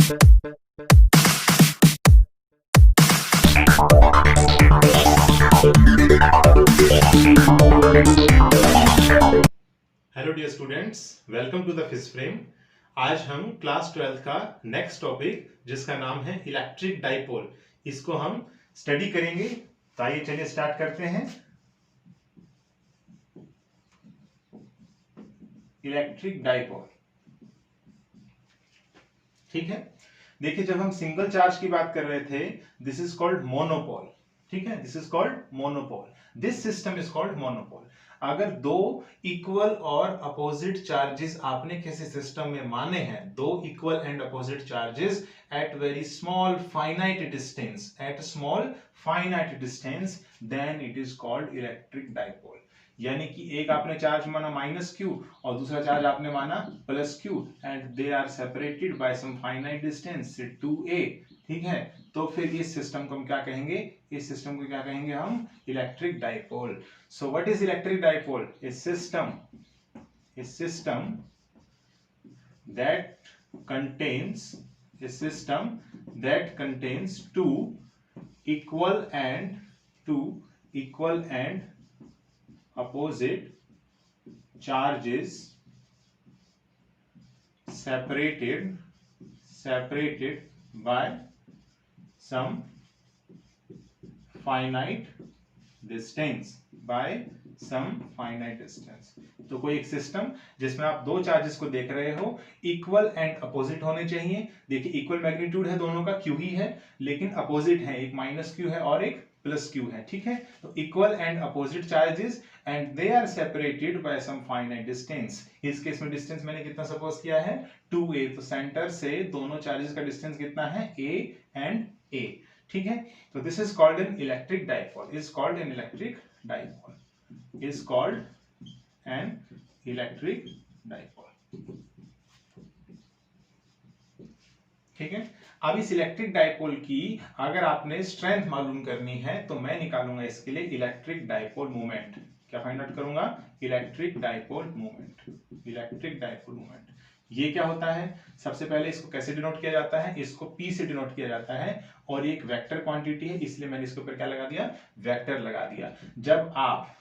Hello dear students, welcome to the fish frame. आज हम class 12 का नेक्स्ट टॉपिक जिसका नाम है इलेक्ट्रिक डाइपोल, इसको हम स्टडी करेंगे। तो आइए चलिए स्टार्ट करते हैं। इलेक्ट्रिक डाइपोल, ठीक है। देखिए, जब हम सिंगल चार्ज की बात कर रहे थे, दिस इज कॉल्ड मोनोपोल, ठीक है। This is called monopole, this system is called monopole. अगर दो इक्वल और अपोजिट चार्जेस आपने किसी सिस्टम में माने हैं, दो equal and opposite charges at very small finite distance, at small finite distance, then it is called electric dipole. यानी कि एक आपने चार्ज माना माइनस क्यू और दूसरा चार्ज आपने माना plus Q, and they are separated by some finite distance 2a, ठीक है। तो फिर इस सिस्टम को हम क्या कहेंगे? इस सिस्टम को क्या कहेंगे हम? Electric dipole. So what is electric dipole? A system that contains two equal and opposite charges separated by some finite distance, तो कोई एक सिस्टम जिसमें आप दो चार्जेस को देख रहे हो, इक्वल एंड अपोजिट होने चाहिए। देखिए, इक्वल मैग्नीट्यूड है दोनों का, क्यू ही है, लेकिन अपोजिट है, एक माइनस क्यू है और एक प्लस क्यू है, ठीक है। तो equal and opposite charges and they are separated by some finite distance. इस केस में डिस्टेंस मैंने कितना सपोज किया है? 2a। तो सेंटर से दोनों चार्जेस का डिस्टेंस कितना है? a एंड a, ठीक है। तो this is called an electric dipole, is called an electric dipole, is called an electric dipole, ठीक है। अब इस इलेक्ट्रिक डाइपोल की अगर आपने स्ट्रेंथ मालूम करनी है तो मैं निकालूंगा इसके लिए इलेक्ट्रिक डाइपोल मोमेंट। क्या फाइंड आउट करूंगा? Electric dipole moment. Electric dipole moment ये क्या होता है? सबसे पहले इसको कैसे डिनोट किया जाता है? इसको P से डिनोट किया जाता है, और ये एक वेक्टर क्वांटिटी है, इसलिए मैंने इसके ऊपर क्या लगा दिया? वेक्टर लगा दिया। जब आप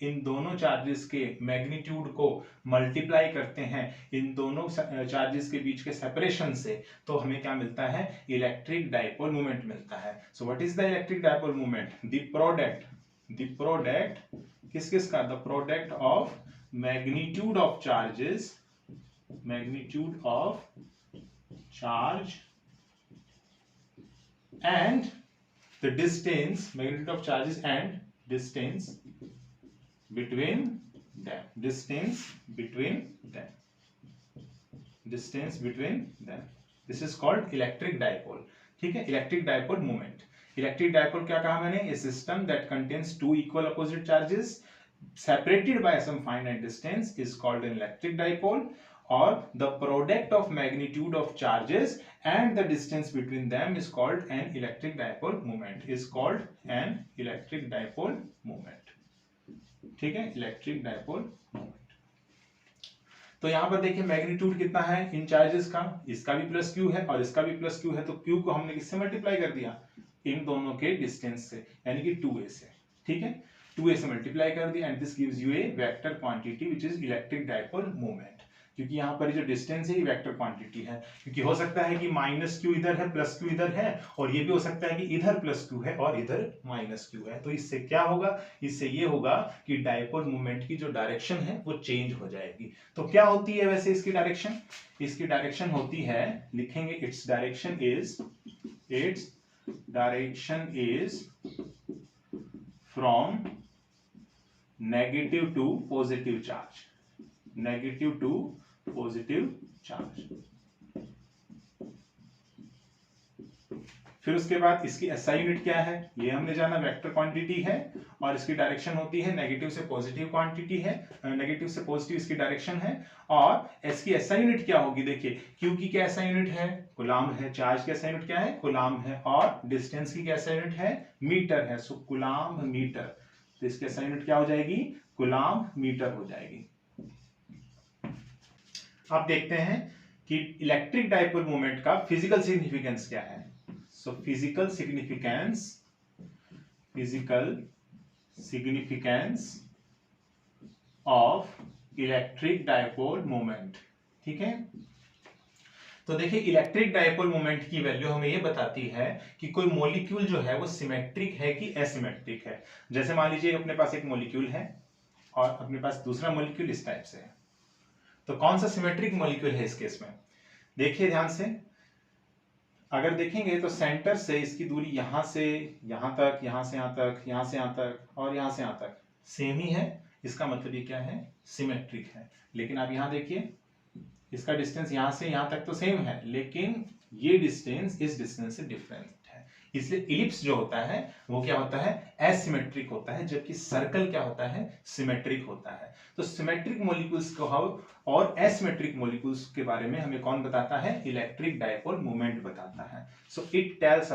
इन दोनों चार्जेस के मैग्नीट्यूड को मल्टीप्लाई करते हैं इन दोनों चार्जेस के बीच के सेपरेशन से, तो हमें क्या मिलता है? इलेक्ट्रिक डाइपोल मोमेंट मिलता है। So what is the electric dipole moment? The product किस किस का? The product of magnitude of charges, magnitude of charge and the distance, magnitude of charges and distance between them, distance between them, this is called electric dipole, ठीक है। Electric dipole moment. Electric dipole क्या कहा मैंने? A system that contains two equal opposite charges separated by some finite distance is called an electric dipole, or the product of magnitude of charges and the distance between them is called an electric dipole moment, is called an electric dipole moment, ठीक है। Electric dipole moment. तो यहां पर देखिए magnitude कितना है इन charges का? इसका भी प्लस क्यू है और इसका भी प्लस क्यू है, तो क्यू को हमने किससे मल्टीप्लाई कर दिया? इन दोनों के डिस्टेंस से, यानी कि 2a से, ठीक है। 2a से मल्टीप्लाई कर दिया, and this gives U A vector quantity which is electric dipole moment. क्योंकि यहाँ पर जो डिस्टेंस है ये वेक्टर क्वांटिटी है, क्योंकि हो सकता है कि माइनस क्यू इधर है, प्लस क्यू इधर है, और ये भी हो सकता है कि इधर प्लस क्यू है और इधर माइनस क्यू है। तो इससे क्या होगा? इससे ये होगा कि डाइपोल मोमेंट की जो डायरेक्शन है वो चेंज हो जाएगी। तो क्या होती है वैसे इसकी डायरेक्शन? इसकी डायरेक्शन होती है, लिखेंगे its direction is from negative to positive charge, negative to positive charge. फिर उसके बाद इसकी एसआई यूनिट क्या है? ये हमने जाना, वेक्टर क्वांटिटी है, और इसकी डायरेक्शन होती है नेगेटिव से पॉजिटिव क्वांटिटी है, नेगेटिव से पॉजिटिव इसकी डायरेक्शन है। और इसकी एसआई यूनिट क्या होगी? देखिए, क्यू की क्या एसआई यूनिट है? कूलाम है। चार्ज की एसआई यूनिट क्या है? कूलाम है। और डिस्टेंस की क्या एसआई यूनिट है? मीटर है। सो कूलाम मीटर, तो इसकी एसआई यूनिट क्या हो जाएगी? कूलाम मीटर हो जाएगी। अब देखते हैं कि इलेक्ट्रिक डाइपोल मोमेंट का फिजिकल सिग्निफिकेंस क्या है। So physical significance of electric dipole moment. ठीक है, तो देखिए इलेक्ट्रिक डाइपोल मोमेंट की वैल्यू हमें ये बताती है कि कोई मॉलिक्यूल जो है वो सिमेट्रिक है कि एसिमेट्रिक है। जैसे मान लीजिए अपने पास एक मॉलिक्यूल है और अपने पास दूसरा मॉलिक्यूल इस टाइप से है, तो कौन सा सिमेट्रिक मॉलिक्यूल है इस केस में। देखिए ध्यान से, अगर देखेंगे तो सेंटर से इसकी दूरी यहां से यहां तक, यहां से यहां तक, यहां से यहां तक और यहां से यहां तक सेम ही है। इसका मतलब ये क्या है, सिमेट्रिक है। लेकिन आप यहां देखिए, इसका डिस्टेंस यहां से यहां तक तो सेम है, लेकिन ये डिस्टेंस इस डिस्टेंस से डिफरेंट है। इसलिए इलिप्स जो होता है वो क्या होता है, एसिमेट्रिक होता है, जबकि सर्कल क्या होता है, सिमेट्रिक होता है। तो सिमेट्रिक मॉलिक्यूल्स को हम और एसिमेट्रिक मॉलिक्यूल्स के बारे में हमें कौन बताता है, इलेक्ट्रिक डाइपोल मोमेंट बताता है। So it tells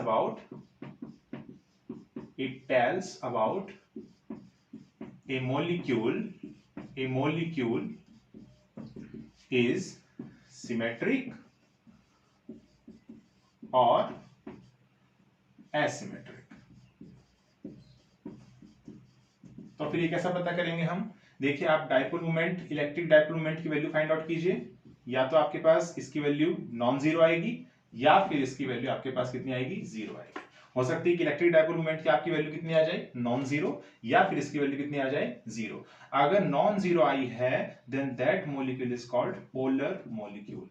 about a molecule is symmetric or asymmetric। तो फिर ये कैसा पता करेंगे हम, देखिए आप dipole moment, electric dipole moment की वैल्यू फाइंड आउट कीजिए। या तो आपके पास इसकी वैल्यू नॉन जीरो आएगी या फिर इसकी वैल्यू आपके पास कितनी आएगी, जीरो आएगी। हो सकती है कि इलेक्ट्रिक डाइपोल मोमेंट की आपकी वैल्यू कितनी आ जाए, नॉन जीरो, या फिर इसकी वैल्यू कितनी आ जाए, जीरो। अगर नॉन जीरो आई है then that molecule is called polar molecule.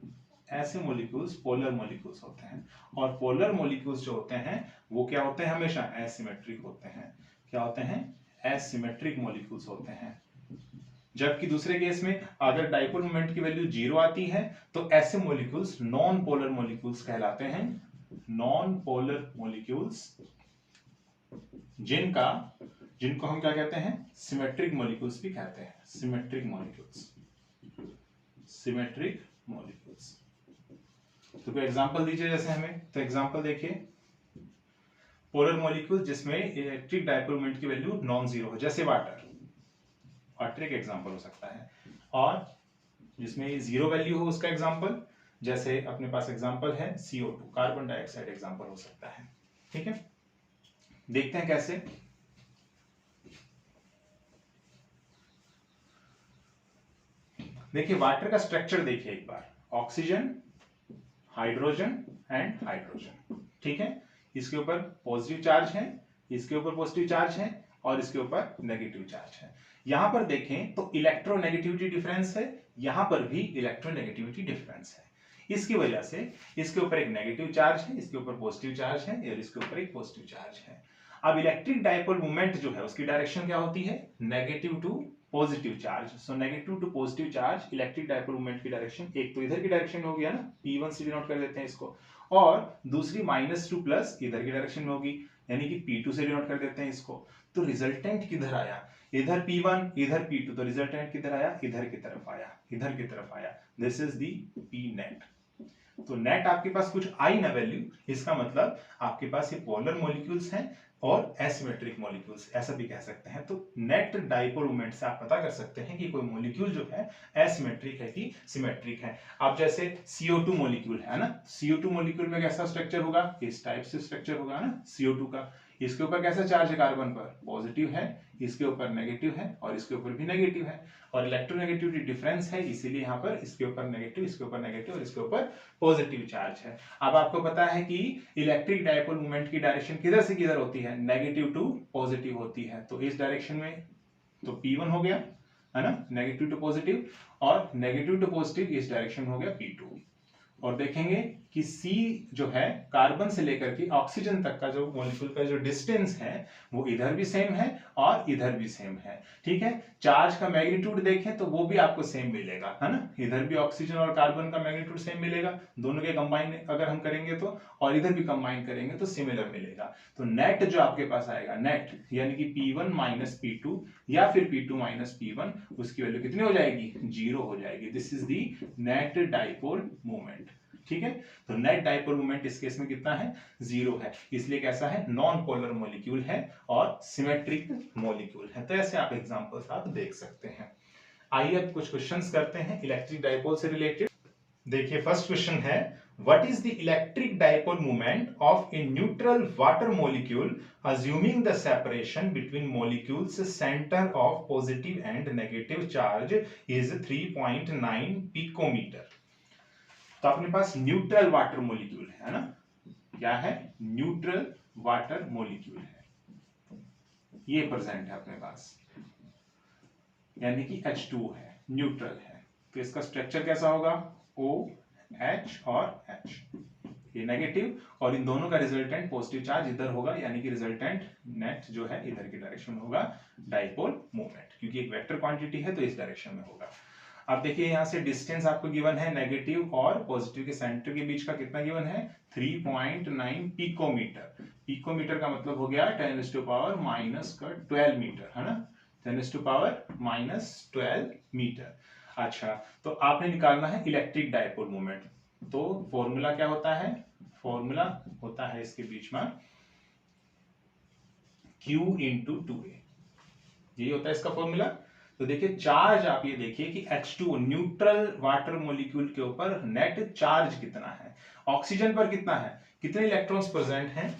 ऐसे मॉलिक्यूल्स पोलर मॉलिक्यूल्स होते हैं, और पोलर मॉलिक्यूल्स जो होते हैं वो क्या होते हैं, हमेशा एसिमेट्रिक होते हैं। क्या होते हैं, एसिमेट्रिक मॉलिक्यूल्स होते हैं। जबकि दूसरे केस में अगर डाइपोल मोमेंट की वैल्यू जीरो आती है तो ऐसे मॉलिक्यूल्स नॉन पोलर मॉलिक्यूल्स कहलाते हैं। नॉन पोलर मॉलिक्यूल्स जिनको हम क्या कहते हैं, सिमेट्रिक मॉलिक्यूल्स भी कहते हैं। Symmetric molecules. तो कोई एग्जांपल दीजिए जैसे हमें, तो एग्जांपल देखिए, पोलर मॉलिक्यूल जिसमें इलेक्ट्रिक डाइपोल मोमेंट की वैल्यू नॉन जीरो हो, जैसे वाटर एक एग्जांपल हो सकता है, और जिसमें जीरो वैल्यू हो उसका एग्जांपल, जैसे अपने पास एग्जांपल है CO2, कार्बन डाइऑक्साइड एग्जांपल हो सकता है। ठीक है, देखते हैं कैसे। देखिए वाटर का स्ट्रक्चर देखिए एक बार, ऑक्सीजन, हाइड्रोजन एंड हाइड्रोजन। ठीक है, इसके ऊपर पॉजिटिव चार्ज है, इसके ऊपर पॉजिटिव चार्ज है, और इसके ऊपर नेगेटिव चार्ज है। यहां पर देखें तो इलेक्ट्रोनेगेटिविटी डिफरेंस है, यहां पर भी इलेक्ट्रोनेगेटिविटी डिफरेंस है। इसकी वजह से इसके ऊपर एक नेगेटिव चार्ज है, इसके ऊपर पॉजिटिव चार्ज है, और इसके ऊपर एक पॉजिटिव चार्ज है। अब इलेक्ट्रिक डाइपोल मोमेंट जो है उसकी डायरेक्शन क्या होती है, negative to positive charge. So negative to positive charge electric dipole moment की डायरेक्शन, एक तो इधर की डायरेक्शन हो गया ना, P1 से डिनोट कर देते हैं इसको, और दूसरी माइनस टू प्लस इधर की डायरेक्शन में होगी, यानी कि P2 से डिनोट कर देते हैं इसको। तो रिजल्टेंट किधर आया, इधर P1 इधर P2, तो रिजल्टेंट किधर आया, इधर की तरफ आया, इधर की तरफ आया। This is the P net. तो नेट आपके पास कुछ आई ना वैल्यू, इसका मतलब आपके पास ये पोलर मॉलिक्यूल्स हैं और एसिमेट्रिक मॉलिक्यूल्स, ऐसा भी कह सकते हैं। तो नेट डाइपोल मोमेंट से आप पता कर सकते हैं कि कोई मॉलिक्यूल जो है एसिमेट्रिक है कि सिमेट्रिक है। अब जैसे CO2 मॉलिक्यूल है ना, CO2 मॉलिक्यूल में कैसा स्ट्रक्चर होगा, इस टाइप से स्ट्रक्चर होगा ना CO2 का। इसके ऊपर कैसा चार्ज है, कार्बन पर पॉजिटिव है, इसके ऊपर नेगेटिव है, और इसके ऊपर भी नेगेटिव है, और इलेक्ट्रोनेगेटिविटी डिफरेंस है, इसीलिए यहाँ पर इसके ऊपर नेगेटिव, इसके ऊपर नेगेटिव, और इसके ऊपर पॉजिटिव चार्ज है। अब आपको पता है कि इलेक्ट्रिक डाइपोल मोमेंट की डायरेक्शन किधर से किधर होती है, नेगेटिव टू पॉजिटिव होती है। तो इस डायरेक्शन में तो P1 हो गया है ना, नेगेटिव टू पॉजिटिव, और नेगेटिव टू पॉजिटिव इस डायरेक्शन में हो गया P2। और देखेंगे कि C जो है कार्बन से लेकर के ऑक्सीजन तक का जो मॉलिक्यूल का जो डिस्टेंस है वो इधर भी सेम है और इधर भी सेम है। ठीक है, चार्ज का मैग्नीट्यूड देखें तो वो भी आपको सेम मिलेगा, है ना, इधर भी ऑक्सीजन और कार्बन का मैग्नीट्यूड सेम मिलेगा, दोनों के कंबाइन अगर हम करेंगे तो, और इधर भी कंबाइन करेंगे तो सिमिलर मिलेगा। तो नेट जो आपके पास आएगा, नेट यानी कि P1 माइनस P2 या फिर P2 माइनस P1, उसकी वैल्यू कितनी हो जाएगी, जीरो हो जाएगी। This is the net dipole moment. ठीक है, तो नेट डाइपोल मोमेंट इस केस में कितना है, जीरो है, इसलिए कैसा है, नॉन पोलर मॉलिक्यूल है और सिमेट्रिक मॉलिक्यूल है। तो ऐसे आप एग्जांपल्स आप देख सकते हैं। आइए अब कुछ क्वेश्चंस करते हैं इलेक्ट्रिक डाइपोल से रिलेटेड। देखिए फर्स्ट क्वेश्चन है, what is the electric dipole moment of a neutral water molecule assuming the separation between molecules center of positive and negative charge is 3.9 picometer। तो अपने पास न्यूट्रल वाटर मॉलिक्यूल है ना, क्या है, neutral water molecule है, ये present है अपने पास, यानी कि H2 है, न्यूट्रल है। तो इसका स्ट्रक्चर कैसा होगा, OH और H, ये नेगेटिव, और इन दोनों का रिजल्टेंट पॉजिटिव चार्ज इधर होगा, यानी कि रिजल्टेंट नेट जो है इधर की डायरेक्शन में होगा डाइपोल मोमेंट, क्योंकि एक वेक्टर क्वांटिटी है तो इस डायरेक्शन में होगा। अब देखिए यहाँ से डिस्टेंस आपको गिवन है, नेगेटिव और पॉजिटिव के सेंटर के बीच का कितना गिवन है, 3.9 पिकोमीटर। पिकोमीटर का मतलब हो गया 10⁻⁻12 मीटर, है ना, 10⁻⁻12 मीटर। अच्छा, तो आपने निकालना है इलेक्ट्रिक डाइपोल मोमेंट। तो फॉर्मूला क्या होता है, फॉर्मूला होता है इसके बीच में Q इंटू 2A, यही होता है इसका फॉर्मूला। तो देखिए चार्ज, आप ये देखिए कि H2 न्यूट्रल वाटर मॉलिक्यूल के ऊपर नेट चार्ज कितना है, ऑक्सीजन पर कितना है, कितने इलेक्ट्रॉन्स प्रेजेंट हैं,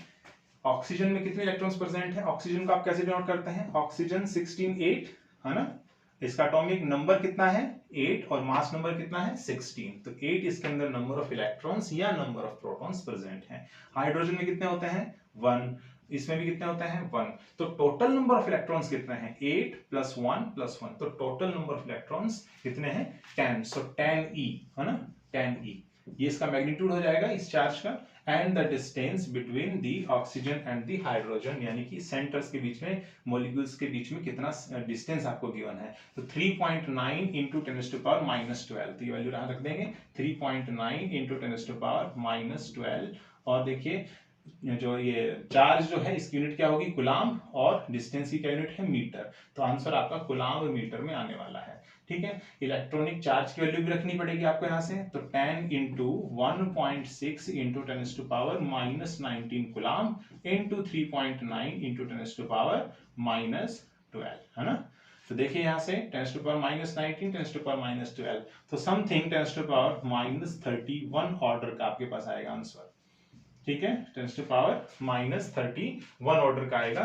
ऑक्सीजन में कितने इलेक्ट्रॉन्स प्रेजेंट हैं, ऑक्सीजन को आप कैसे डिनोट करते हैं, ऑक्सीजन 16 है ना, इसका एटॉमिक नंबर कितना है 8 और मास नंबर कितना है 16, तो 8 इसके अंदर नंबर ऑफ इलेक्ट्रॉन्स या नंबर ऑफ प्रोटॉन्स प्रेजेंट हैं। हाइड्रोजन में कितने होते हैं 1, इसमें भी कितने होते हैं 1, तो टोटल नंबर ऑफ इलेक्ट्रॉन्स कितने हैं 8 + 1 + 1, तो टोटल नंबर ऑफ इलेक्ट्रॉन्स कितने हैं 10, सो 10e, है ना, 10e, ये इसका मैग्नीट्यूड हो जाएगा इस चार्ज का, and the distance between the oxygen and the hydrogen, यानी कि सेंटर्स के बीच में, मॉलिक्यूल्स के बीच में कितना डिस्टेंस आपको गिवन है, तो 3.9 × 10⁻⁻12, तो ये वैल्यू यहां रख देंगे 3.9 × 10⁻⁻12, और देखिए जो ये चार्ज जो है इसकी यूनिट क्या होगी कूलाम, और डिस्टेंस की क्या यूनिट है मीटर, तो आंसर आपका कूलाम मीटर में आने वाला है। ठीक है, इलेक्ट्रॉनिक चार्ज की वैल्यू भी रखनी पड़ेगी आपको यहाँ से, तो 10 × 1.6 × 10⁻⁻19 कूलाम इंटू 3.9 × 10⁻⁻12, है ना। तो देखिए यहाँ से 10⁻⁻19 10⁻⁻12, तो समथिंग 10⁻⁻31 ऑर्डर का आपके पास आएगा आंसर। ठीक है, 10⁻⁻31 ऑर्डर का आएगा,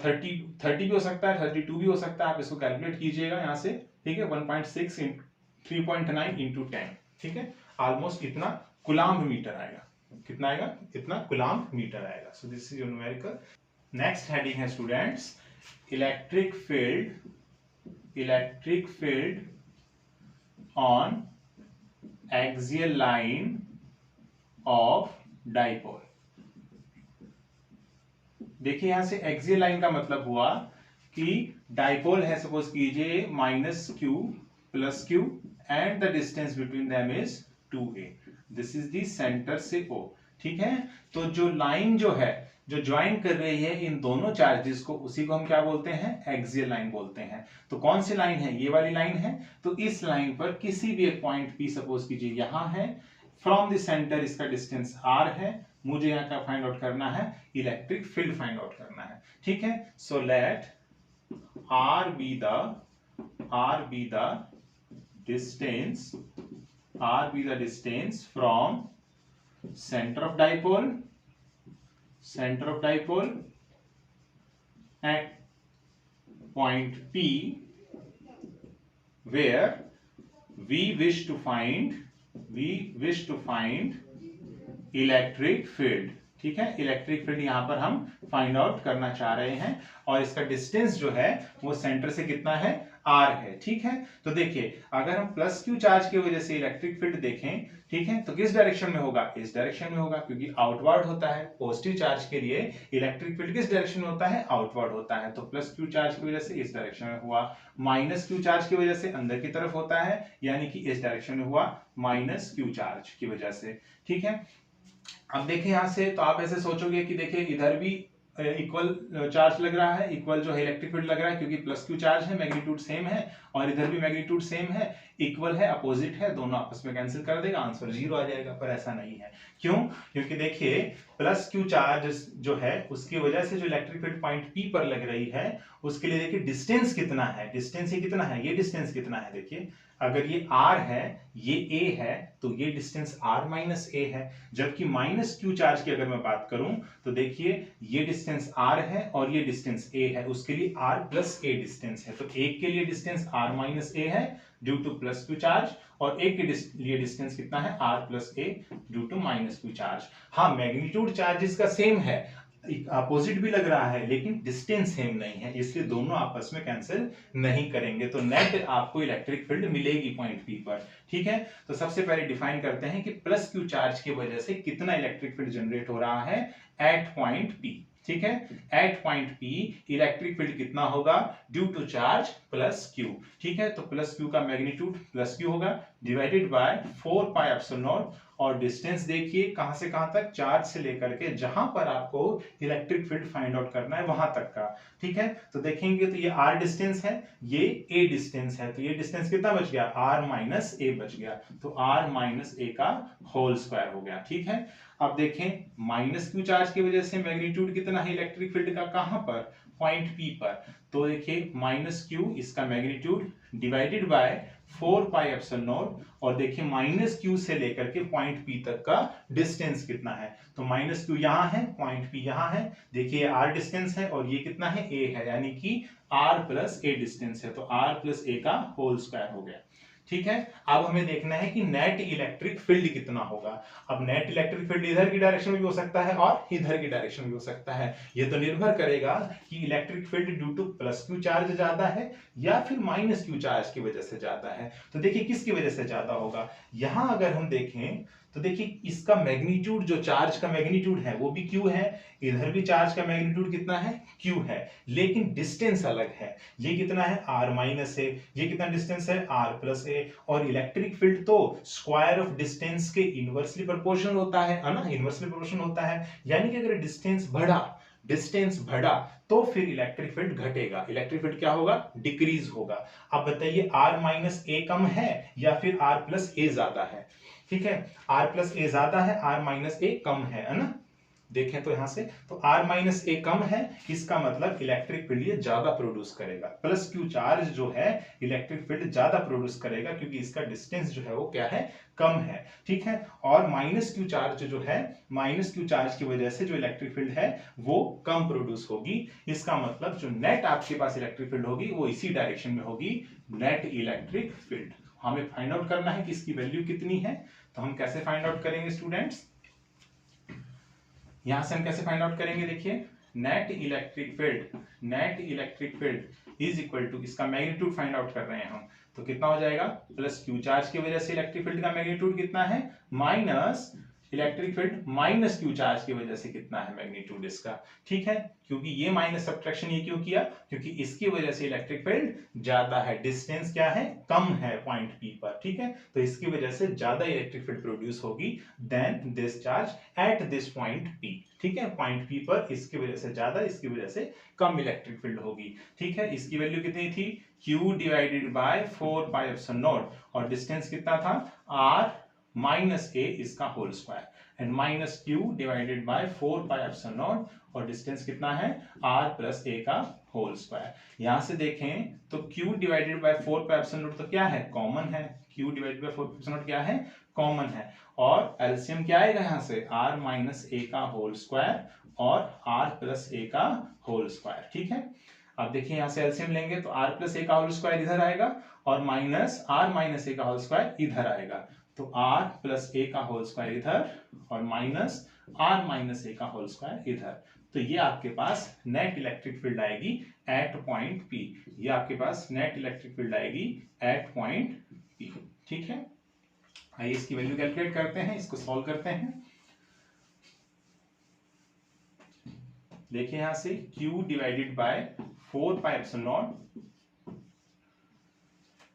30 भी हो सकता है, 32 भी हो सकता है, आप इसको कैलकुलेट कीजिएगा यहाँ से। ठीक है, 1.6 × 3.9 × 10, ठीक है, ऑलमोस्ट इतना कूलाम मीटर आएगा, कितना आएगा, इतना कूलाम मीटर आएगा। So this is your numerical. Next heading है students, electric field on axial line of dipole. देखिए यहां से एक्सियल लाइन का मतलब हुआ कि डाइपोल है, सपोज कीजिए -q + q and the distance between them is 2a, this is the centre से O। ठीक है, तो जो लाइन जो है जो ज्वाइन कर रही है इन दोनों चार्जेस को, उसी को हम क्या बोलते हैं, एक्सियल लाइन बोलते हैं। तो कौन सी लाइन है, ये वाली लाइन है, तो इस लाइन पर किसी भी एक पॉइंट P सपोज कीजिए यहां है, फ्रॉम द सेंटर इसका डिस्टेंस r है, मुझे यहाँ का फाइंड आउट करना है, इलेक्ट्रिक फील्ड फाइंड आउट करना है। ठीक है, so let r be the distance from center of dipole and point P where we wish to find electric field. ठीक है, इलेक्ट्रिक फील्ड यहां पर हम फाइंड आउट करना चाह रहे हैं, और इसका डिस्टेंस जो है वो सेंटर से कितना है r है। ठीक है, तो देखिए अगर हम +q चार्ज की वजह से इलेक्ट्रिक फील्ड देखें, ठीक है, तो किस डायरेक्शन में होगा, इस डायरेक्शन में होगा, क्योंकि आउटवर्ड होता है। पॉजिटिव चार्ज के लिए इलेक्ट्रिक फील्ड किस डायरेक्शन में होता है, आउटवर्ड होता है, तो +q चार्ज की वजह से इस डायरेक्शन में हुआ, -q चार्ज की वजह से अंदर की तरफ होता है, यानी कि इस डायरेक्शन में हुआ -q चार्ज की वजह से। ठीक है, अब देखिए यहां से, तो आप ऐसे सोचोगे कि देखिए इधर भी इक्वल चार्ज लग रहा है, इक्वल जो है इलेक्ट्रिक फील्ड लग रहा है, क्योंकि +q चार्ज है, मैग्नीट्यूड सेम है, और इधर भी मैग्नीट्यूड सेम है, इक्वल है, अपोजिट है, दोनों आपस में कैंसिल कर देगा, आंसर 0 आ जाएगा। पर ऐसा नहीं है, क्यों, क्योंकि देखिए प्लस क्यू चार्ज जो है उसकी वजह से जो इलेक्ट्रिक फील्ड पॉइंट पी पर लग रही है उसके लिए देखिए डिस्टेंस कितना है, डिस्टेंस ये कितना है, ये डिस्टेंस कितना है, देखिए अगर ये r है ये a है तो ये डिस्टेंस r माइनस a है, जबकि माइनस क्यू चार्ज की अगर मैं बात करूं तो देखिए ये डिस्टेंस r है और ये डिस्टेंस a है, उसके लिए r प्लस a डिस्टेंस है, तो एक के लिए डिस्टेंस r माइनस a है due to plus Q charge और एक के लिए डिस्टेंस कितना है r plus a due to minus Q charge. हाँ मैग्नीट्यूड चार्जेस का सेम है, अपोजिट भी लग रहा है लेकिन डिस्टेंस सेम नहीं है, इसलिए दोनों आपस में कैंसिल नहीं करेंगे, तो नेट आपको इलेक्ट्रिक फील्ड मिलेगी पॉइंट पी पर। ठीक है, तो सबसे पहले डिफाइन करते हैं कि प्लस क्यू चार्ज की वजह से कितना इलेक्ट्रिक फील्ड जनरेट हो रहा है एट पॉइंट पी। ठीक है, at point P electric field कितना होगा due to charge plus Q. ठीक है, तो प्लस क्यू का मैग्नीट्यूड प्लस क्यू होगा divided by 4 pi epsilon naught, और डिस्टेंस देखिए कहां से कहां तक, चार्ज से लेकर के जहां पर आपको इलेक्ट्रिक फील्ड फाइंड आउट करना है वहां तक का। ठीक है, तो देखेंगे तो ये r डिस्टेंस है, ये a डिस्टेंस है, तो ये डिस्टेंस कितना बच गया, r माइनस a बच गया, तो r माइनस a का होल स्क्वायर हो गया। ठीक है, अब देखें माइनस क्यू चार्ज की वजह से मैग्नीट्यूड कितना है इलेक्ट्रिक फील्ड का, कहां पर, पॉइंट P पर, तो देखिए माइनस क्यू इसका magnitude divided by 4 pi epsilon naught, और देखिए माइनस क्यू से लेकर के पॉइंट P तक का डिस्टेंस कितना है, तो माइनस क्यू यहां है, पॉइंट P यहां है, देखिए r डिस्टेंस है और ये कितना है a है, यानी कि r प्लस a डिस्टेंस है, तो r प्लस a का होल स्क्वायर हो गया। ठीक है, अब हमें देखना है कि नेट इलेक्ट्रिक फील्ड कितना होगा। अब नेट इलेक्ट्रिक फील्ड इधर की डायरेक्शन में भी हो सकता है और इधर की डायरेक्शन में भी हो सकता है, ये तो निर्भर करेगा कि electric field due to plus Q charge ज्यादा है या फिर माइनस क्यू चार्ज की वजह से ज्यादा है। तो देखिए किसकी वजह से ज्यादा होगा, यहां अगर हम देखें तो देखिए इसका मैग्नीट्यूड, जो चार्ज का मैग्नीट्यूड है वो भी क्यू है, इधर भी चार्ज का मैग्नीट्यूड कितना है, क्यू है, लेकिन डिस्टेंस अलग है, ये कितना है r माइनस ए, ये कितना डिस्टेंस है r प्लस ए, और इलेक्ट्रिक फील्ड तो स्क्वायर ऑफ डिस्टेंस के इनवर्सली प्रोपोर्शनल होता है ना, इनवर्सली प्रोपोर्शनल होता है, यानी कि अगर डिस्टेंस बढ़ा तो फिर इलेक्ट्रिक फील्ड घटेगा, इलेक्ट्रिक फील्ड क्या होगा, डिक्रीज होगा। अब बताइए r माइनस ए कम है या फिर r प्लस ए ज्यादा है। ठीक है, r प्लस ए ज्यादा है, r माइनस ए कम है ना, देखें तो यहां से तो r माइनस ए कम है, इसका मतलब इलेक्ट्रिक फील्ड ये ज्यादा प्रोड्यूस करेगा, प्लस क्यू चार्ज जो है इलेक्ट्रिक फील्ड ज्यादा प्रोड्यूस करेगा क्योंकि इसका डिस्टेंस जो है वो क्या है, कम है। ठीक है, और माइनस क्यू चार्ज जो है, माइनस क्यू चार्ज की वजह से जो इलेक्ट्रिक फील्ड है वो कम प्रोड्यूस होगी, इसका मतलब जो नेट आपके पास इलेक्ट्रिक फील्ड होगी वो इसी डायरेक्शन में होगी, नेट इलेक्ट्रिक फील्ड। हमें फाइंड आउट करना है कि इसकी वैल्यू कितनी है, तो हम कैसे फाइंड आउट करेंगे स्टूडेंट्स, यहां से हम कैसे फाइंड आउट करेंगे, देखिए net electric field is equal to, इसका मैग्नीट्यूड फाइंड आउट कर रहे हैं हम, तो कितना हो जाएगा, प्लस क्यू चार्ज की वजह से इलेक्ट्रिक फील्ड का मैग्नीट्यूड कितना है, minus electric field minus Q charge की वजह से कितना है मैग्नीट्यूड इसका। ठीक है, क्योंकि ये माइनस सब्ट्रैक्शन ये क्यों किया, क्योंकि इसकी वजह से इलेक्ट्रिक फील्ड ज्यादा है, डिस्टेंस क्या है, कम है पॉइंट P पर। ठीक है, तो इसकी वजह से ज्यादा इलेक्ट्रिक फील्ड प्रोड्यूस होगी then this charge at this point P। ठीक है, पॉइंट P पर इसकी वजह से ज्यादा, इसकी वजह से कम इलेक्ट्रिक फील्ड होगी। ठीक है, इसकी वैल्यू कितनी थी, Q divided by 4 pi epsilon naught, और डिस्टेंस कितना था, R माइनस ए इसका whole square, and minus Q divided by 4 pi epsilon naught, और डिस्टेंस कितना है, r प्लस ए का होल स्क्वायर। यहां से देखें तो q divided by 4 pi epsilon not तो क्या है, कॉमन है, q divided by 4 pi epsilon not क्या है, कॉमन है, और एलसीएम क्या आएगा यहां से, r माइनस ए का होल स्क्वायर और r प्लस ए का होल स्क्वायर। ठीक है, अब देखिए यहां से एलसीएम लेंगे तो r प्लस ए का होल स्क्वायर इधर आएगा और माइनस r माइनस ए का होल स्क्वायर इधर आएगा, तो r प्लस ए का होल स्क्वायर इधर और माइनस r माइनस ए का होल स्क्वायर इधर, तो ये आपके पास नेट इलेक्ट्रिक फील्ड आएगी एट पॉइंट P, ये आपके पास नेट इलेक्ट्रिक फील्ड आएगी एट पॉइंट P। ठीक है, आइए इसकी वैल्यू कैलकुलेट करते हैं, इसको सॉल्व करते हैं। देखिए यहां से Q divided by 4 pi epsilon naught,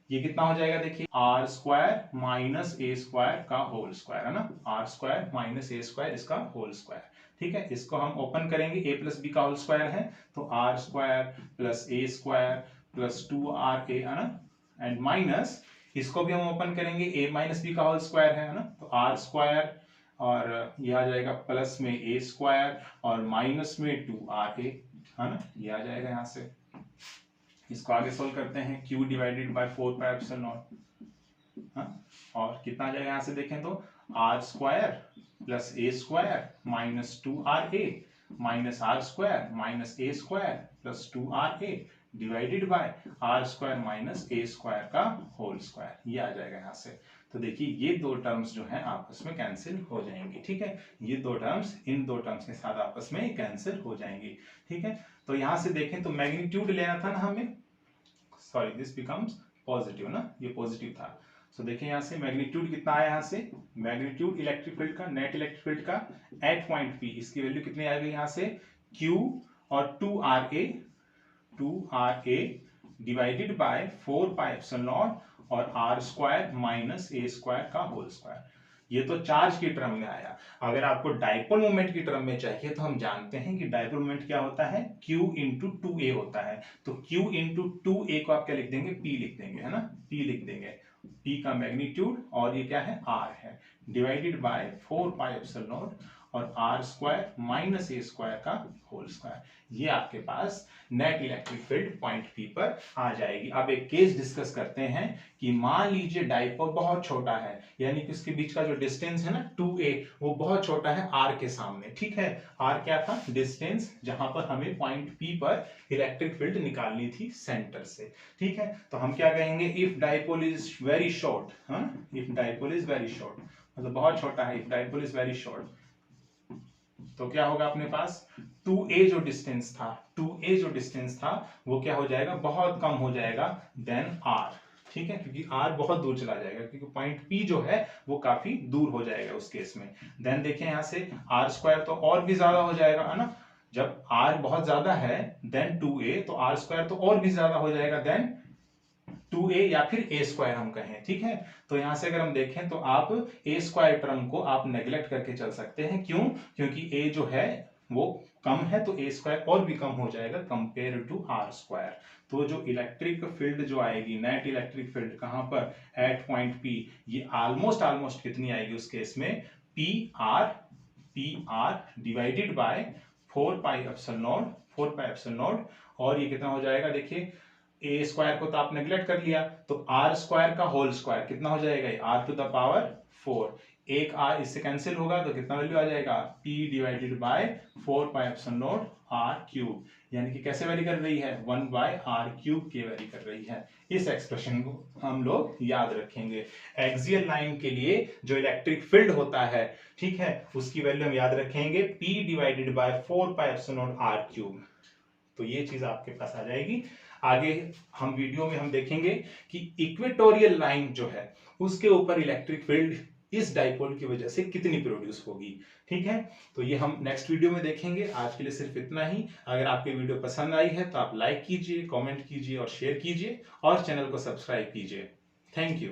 ये कितना हो जाएगा, देखिए आर स्क्वायर माइनस ए स्क्वायर का होल स्क्वायर है ना, आर स्क्वायर माइनस ए स्क्वायर इसका होल स्क्वायर। ठीक है, इसको हम ओपन करेंगे, ए प्लस बी का होल स्क्वायर है तो R square plus A square plus 2r a है ना, एंड माइनस इसको भी हम ओपन करेंगे, a माइनस बी का होल स्क्वायर है ना, तो आर स्क्वायर और ये आ जाएगा प्लस में ए स्क्वायर और माइनस में 2RA, है ना, ये आ जाएगा यहाँ से। इसको आगे सोल्व करते हैं, q divided by 4 pi epsilon naught, हाँ, और कितना आ जाएगा यहाँ से देखें तो R square plus A square minus 2RA minus R square minus A square plus 2RA divided by R square minus A square का होल स्क्वायर, ये आ जाएगा यहाँ से। तो देखिए ये दो टर्म्स जो हैं आपस में कैंसिल हो जाएंगी, ठीक है, ये दो टर्म्स इन दो टर्म्स के साथ आपस में कैंसिल हो जाएंगी, ठीक है। तो यहाँ से देखें तो मैग्नीट्यूड लेना था ना हमें, सॉरी दिस बिकम्स पॉजिटिव ना, ये पॉजिटिव था। सो देखिए यहाँ से मैग्नीट्यूड कितना आया, यहाँ से मैग्नीट्यूड इलेक्ट्रिक फील्ड का, नेट इलेक्ट्रिक फील्ड का एट पॉइंट P, इसकी वैल्यू कितनी आ गई यहाँ से Q और 2RA divided by 4 pi epsilon naught और आर स्क्वायर माइनस ए स्क्वायर का होल स्क्वायर। ये तो चार्ज की टर्म में आया। अगर आपको डाइपोल मोमेंट की टर्म में चाहिए तो हम जानते हैं कि डाइपोल मोमेंट क्या होता है, Q इंटू 2A होता है। तो Q इंटू 2A को आप क्या लिख देंगे, P लिख देंगे, है ना, P लिख देंगे। P का मैग्नीट्यूड और ये क्या है, R है, divided by 4 pi epsilon naught और आर स्क्वायर माइनस ए स्क्वायर का होल स्क्वायर। ये आपके पास net electric field point P पर आ जाएगी। अब एक केस डिस्कस करते हैं कि मान लीजिए डाइपोल बहुत छोटा है, यानी कि उसके बीच का जो डिस्टेंस है ना 2A वो बहुत छोटा है R के सामने, ठीक है। R क्या था, डिस्टेंस जहां पर हमें पॉइंट P पर इलेक्ट्रिक फील्ड निकालनी थी सेंटर से, ठीक है। तो हम क्या कहेंगे, if dipole is very short, हाँ, if dipole is very short, मतलब बहुत छोटा है, if dipole is very short, तो क्या होगा अपने पास 2A जो डिस्टेंस था, 2A जो डिस्टेंस था वो क्या हो जाएगा, बहुत कम हो जाएगा देन R, ठीक है, क्योंकि R बहुत दूर चला जाएगा, क्योंकि पॉइंट P जो है वो काफी दूर हो जाएगा उस केस में। देन देखें यहाँ से R स्क्वायर तो और भी ज्यादा हो जाएगा, है ना, जब R बहुत ज्यादा है देन 2A तो R स्क्वायर तो और भी ज्यादा हो जाएगा देन 2A या फिर A स्क्वायर हम कहें, ठीक है। तो यहां से अगर हम देखें तो आप A स्क्वायर टर्म को आप नेग्लेक्ट करके चल सकते हैं, क्यों, क्योंकि A जो है वो कम है तो A स्क्वायर और भी कम हो जाएगा कंपेयर टू R स्क्वायर। तो जो इलेक्ट्रिक फील्ड जो आएगी, नेट इलेक्ट्रिक फील्ड कहां पर, एट पॉइंट P, ये ऑलमोस्ट कितनी आएगी उस केस में, PR divided by 4 pi epsilon naught और ये कितना हो जाएगा, देखिए ए स्क्वायर को तो आप नेग्लेक्ट कर लिया, तो आर स्क्वायर का होल स्क्वायर कितना हो जाएगा, आर टू द पावर 4, एक आर इससे कैंसिल होगा तो कितना वैल्यू आ जाएगा, P divided by 4 pi epsilon not R cube, यानी कि कैसे वैरी कर रही है, 1 बाय R क्यूब के वैरी कर रही है। इस एक्सप्रेशन को हम लोग याद रखेंगे। एक्सियल लाइन के लिए जो इलेक्ट्रिक फील्ड होता है, ठीक है, उसकी वैल्यू हम याद रखेंगे P divided by 4 pi epsilon not R cube. तो ये चीज आपके पास आ जाएगी। आगे हम वीडियो में हम देखेंगे कि इक्वेटोरियल लाइन जो है उसके ऊपर इलेक्ट्रिक फील्ड इस डाइपोल की वजह से कितनी प्रोड्यूस होगी, ठीक है। तो ये हम नेक्स्ट वीडियो में देखेंगे। आज के लिए सिर्फ इतना ही। अगर आपकी वीडियो पसंद आई है तो आप लाइक कीजिए, कमेंट कीजिए और शेयर कीजिए और चैनल को सब्सक्राइब कीजिए। Thank you.